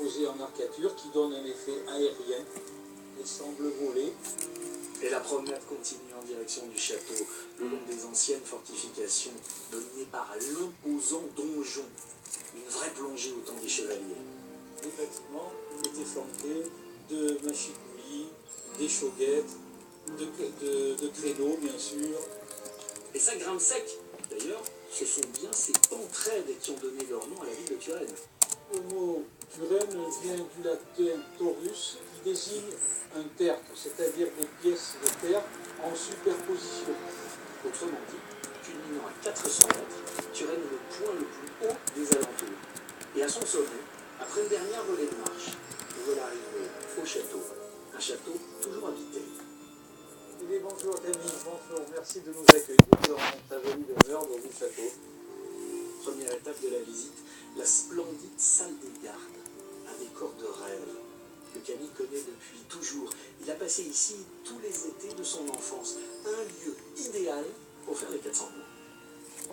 disposés en arcature qui donnent un effet aérien et semblent voler. Et la promenade continue en direction du château, le long des anciennes fortifications, dominées par l'imposant donjon. Une vraie plongée au temps des chevaliers. Les bâtiments étaient flanqués de machicoulis, d'échauguettes, de créneaux bien sûr. Et ça grimpe sec. D'ailleurs, ce sont bien ces entraides qui ont donné leur nom à la ville de Turenne. Le mot Turenne vient du latin torus, qui désigne un tertre, c'est-à-dire des pièces de terre en superposition. Autrement dit, culminant à 400 mètres, Turenne est le point le plus haut des alentours. Et à son sommet, après une dernière volée de marche, nous voilà arrivés au château. Un château toujours habité. Eh bien, bonjour Camille, bonjour, merci de nous accueillir dans ta jolie demeure dans le château. Première étape de la visite, la splendide salle des gardes, un décor de rêve que Camille connaît depuis toujours. Il a passé ici tous les étés de son enfance, un lieu idéal pour faire les 400 coups.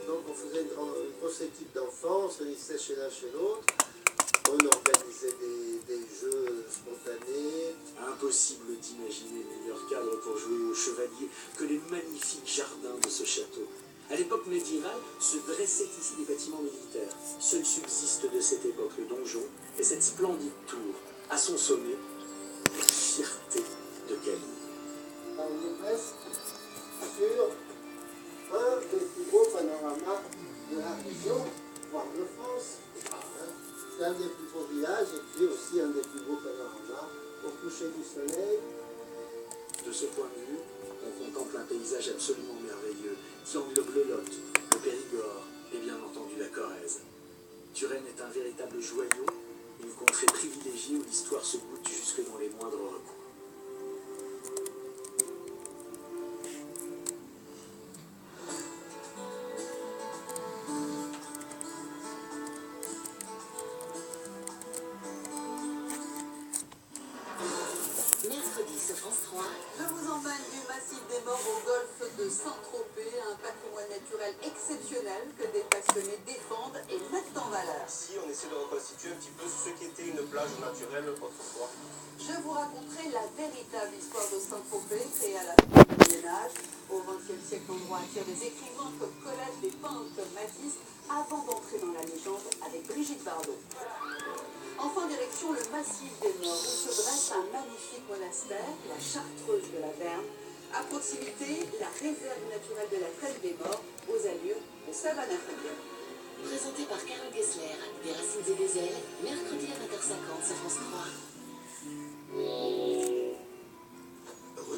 Donc on faisait une grosse équipe d'enfants, on se réunissait chez l'un chez l'autre, on organisait des jeux spontanés. Impossible d'imaginer meilleur cadre pour jouer aux chevaliers que les magnifiques jardins de ce château. À l'époque médiévale, se dressaient ici des bâtiments militaires. Seul subsiste de cette époque le donjon et cette splendide tour. À son sommet, la fierté de Camille. On est presque sur un des plus beaux panoramas de la région, voire de France. C'est un des plus beaux villages et puis aussi un des plus beaux panoramas au coucher du soleil. De ce point de vue, on contemple un paysage absolument merveilleux qui englobe le Lot, le Périgord et bien entendu la Corrèze. Turenne est un véritable joyau, une contrée privilégiée où l'histoire se goûte jusque dans les moindres recoins. Mercredi sur France 3. Je vous emmène du massif des morts au golfe de Saint-Tropez, un patrimoine naturel exceptionnel que des passionnés défendent et mettent en valeur. Ici, on essaie de reconstituer un petit peu ce qu'était une plage naturelle autrefois. Je vous raconterai la véritable histoire de Saint-Tropez, créée à la fin du Moyen-Âge. Au XXe siècle, l'endroit attire des écrivains comme Colette, des peintres comme Matisse, avant d'entrer dans la légende avec Brigitte Bardot. Enfin, direction le massif des Morts, où se dresse un magnifique monastère, la Chartreuse de la Verne. À proximité, la réserve naturelle de la Trêve des Morts, aux allures de savane africaine. Présenté par Carole Gessler, des racines et des ailes, mercredi à 20h50 sur France 3.